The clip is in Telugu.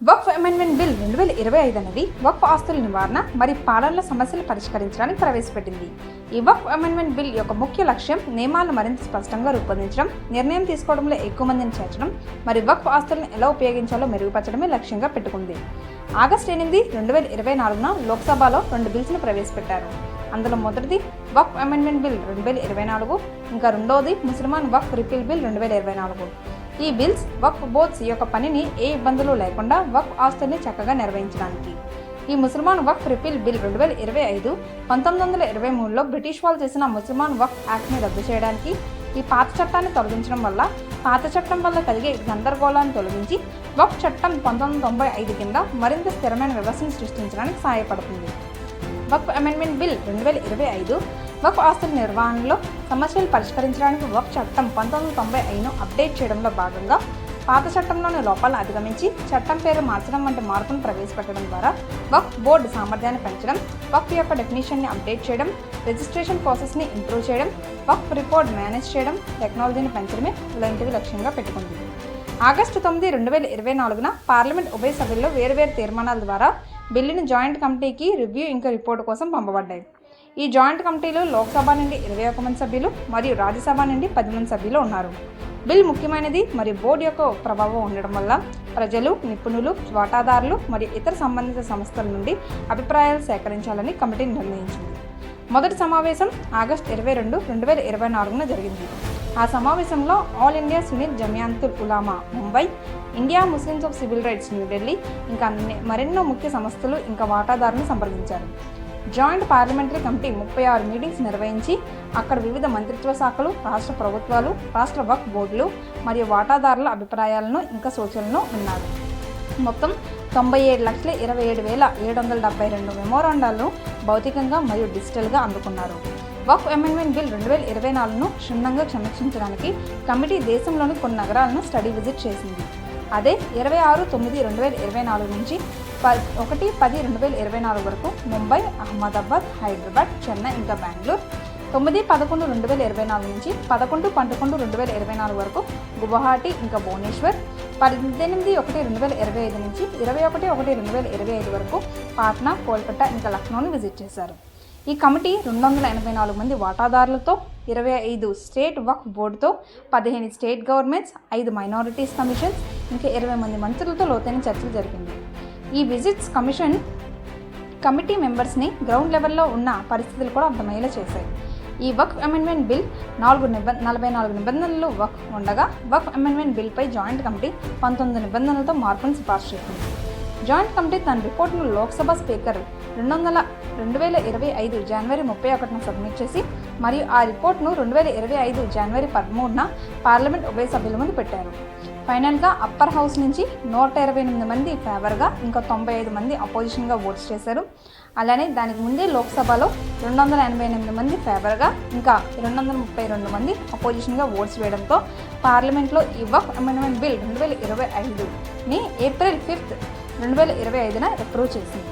వక్ఫ్ అమెండ్మెంట్ బిల్ 2025 అనేది వక్ఫ్ ఆస్తుల నివారణ మరియు పాలనల సమస్యలు పరిష్కరించడానికి ప్రవేశపెట్టింది. ఈ వక్ఫ్ అమెండ్మెంట్ బిల్ యొక్క ముఖ్య లక్ష్యం నియమాలను మరింత స్పష్టంగా రూపొందించడం, నిర్ణయం తీసుకోవడంలో ఎక్కువ మందిని చేర్చడం మరియు వక్ఫ్ ఆస్తులను ఎలా ఉపయోగించాలో మెరుగుపరచడమే లక్ష్యంగా పెట్టుకుంది. ఆగస్టు 8, 2024న లోక్సభలో 2 బిల్స్ను ప్రవేశపెట్టారు. అందులో మొదటిది వక్ఫ్ అమెండ్మెంట్ బిల్ 2024, ఇంకా రెండవది ముస్లిమాన్ వక్ఫ్ రిపీల్ బిల్ 2024. ఈ బిల్స్ వక్ఫ్ బోర్డ్స్ యొక్క పనిని ఏ ఇబ్బందులు లేకుండా వక్ఫ్ ఆస్తుల్ని చక్కగా నిర్వహించడానికి. ఈ ముస్లిమాన్ వక్ఫ్ రిపీల్ బిల్ 2025 1923లో బ్రిటిష్ వాళ్ళు చేసిన ముస్లిమాన్ వక్ఫ్ యాక్ట్ని రద్దు చేయడానికి, ఈ పాత చట్టాన్ని తొలగించడం వల్ల పాత చట్టం వల్ల కలిగే గందరగోళాన్ని తొలగించి వక్ఫ్ చట్టం 1995 కింద మరింత స్థిరమైన వ్యవస్థను సృష్టించడానికి సహాయపడుతుంది. వక్ఫ్ అమెండ్మెంట్ బిల్ 2025 వక్ఫ్ ఆస్తుల నిర్వహణలో సమస్యలు పరిష్కరించడానికి వక్ఫ్ చట్టం 1995ను అప్డేట్ చేయడంలో భాగంగా పాత చట్టంలోని లోపాలను అధిగమించి చట్టం పేరు మార్చడం వంటి మార్పును ప్రవేశపెట్టడం ద్వారా వక్ఫ్ బోర్డు సామర్థ్యాన్ని పెంచడం, వక్ఫ్ యొక్క డెఫినేషన్ని అప్డేట్ చేయడం, రిజిస్ట్రేషన్ ప్రాసెస్ని ఇంప్రూవ్ చేయడం, వక్ఫ్ రిపోర్ట్ మేనేజ్ చేయడం, టెక్నాలజీని పెంచడమే ఇలాంటివి లక్ష్యంగా పెట్టుకుంది. ఆగస్టు 9, 2024న పార్లమెంట్ ఉభయ సభల్లో వేర్వేరు తీర్మానాల ద్వారా బిల్లును జాయింట్ కమిటీకి రివ్యూ ఇంకా రిపోర్టు కోసం పంపబడ్డాయి. ఈ జాయింట్ కమిటీలో లోక్సభ నుండి 21 మంది సభ్యులు మరియు రాజ్యసభ నుండి 10 మంది సభ్యులు ఉన్నారు. బిల్ ముఖ్యమైనది మరియు బోర్డు యొక్క ప్రభావం ఉండడం వల్ల ప్రజలు, నిపుణులు, వాటాదారులు మరియు ఇతర సంబంధిత సంస్థల నుండి అభిప్రాయాలు సేకరించాలని కమిటీ నిర్ణయించింది. మొదటి సమావేశం ఆగస్టు 22, 2024న జరిగింది. ఆ సమావేశంలో ఆల్ ఇండియా సున్నీత్ జమియాతుల్ ఉలామా Mumbai, India Muslims of civil rights New Delhi, ఇంకా మరెన్నో ముఖ్య సంస్థలు ఇంకా వాటాదారులను సంప్రదించారు. జాయింట్ పార్లమెంటరీ కమిటీ 36 మీటింగ్స్ నిర్వహించి అక్కడ వివిధ మంత్రిత్వ శాఖలు, రాష్ట్ర ప్రభుత్వాలు, రాష్ట్ర వక్ఫ్ బోర్డులు మరియు వాటాదారుల అభిప్రాయాలను ఇంకా సూచనలను విన్నారు. మొత్తం 97,27,772 మెమోరాండాలను భౌతికంగా మరియు డిజిటల్గా అందుకున్నారు. వక్ఫ్ అమెండ్మెంట్ బిల్ 2024ను క్షుణ్ణంగా సమీక్షించడానికి కమిటీ దేశంలోని కొన్ని నగరాలను స్టడీ విజిట్ చేసింది. అదే 26/9/2024 నుంచి 1/10/2024 వరకు ముంబై, అహ్మదాబాద్, హైదరాబాద్, చెన్నై ఇంకా బెంగళూరు, 9/11/2024 నుంచి 11/11/2024 వరకు గువాహటి ఇంకా భువనేశ్వర్, 18/1/2025 నుంచి 21/1/2025 వరకు పాట్నా, కోల్కతా ఇంకా లక్నోని విజిట్ చేశారు. ఈ కమిటీ 284 మంది వాటాదారులతో, 25 స్టేట్ వక్ఫ్ బోర్డుతో, 15 స్టేట్ గవర్నమెంట్స్, 5 మైనారిటీస్ కమిషన్స్ ఇంకా 20 మంది మంత్రులతో లోతైన చర్చలు జరిపింది. ఈ విజిట్స్ కమిటీ మెంబర్స్ని గ్రౌండ్ లెవెల్లో ఉన్న పరిస్థితులు కూడా అర్థమయ్యేలా చేశాయి. ఈ వక్ఫ్ అమెండ్మెంట్ బిల్ 44 నిబంధనలు వక్ఫ్ ఉండగా వక్ఫ్ అమెండ్మెంట్ బిల్పై జాయింట్ కమిటీ 19 నిబంధనలతో మార్పును సిఫార్సు చేసింది. జాయింట్ కమిటీ తన రిపోర్టును లోక్సభ స్పీకర్ 2025 జనవరి 31న సబ్మిట్ చేసి మరియు ఆ రిపోర్ట్ను 2025 జనవరి 13న పార్లమెంట్ ఉభయ సభ్యుల ముందు పెట్టారు. ఫైనల్గా అప్పర్ హౌస్ నుంచి 128 మంది ఫేవర్గా ఇంకా 95 మంది అపోజిషన్గా ఓట్స్ చేశారు. అలానే దానికి ముందే లోక్సభలో 288 మంది ఫేవర్గా ఇంకా 232 మంది అపోజిషన్గా ఓట్స్ వేయడంతో పార్లమెంట్లో ఈ వక్ఫ్ అమెండ్మెంట్ బిల్ 2025ని ఏప్రిల్ 5, 2025న అప్రూవ్ చేసింది.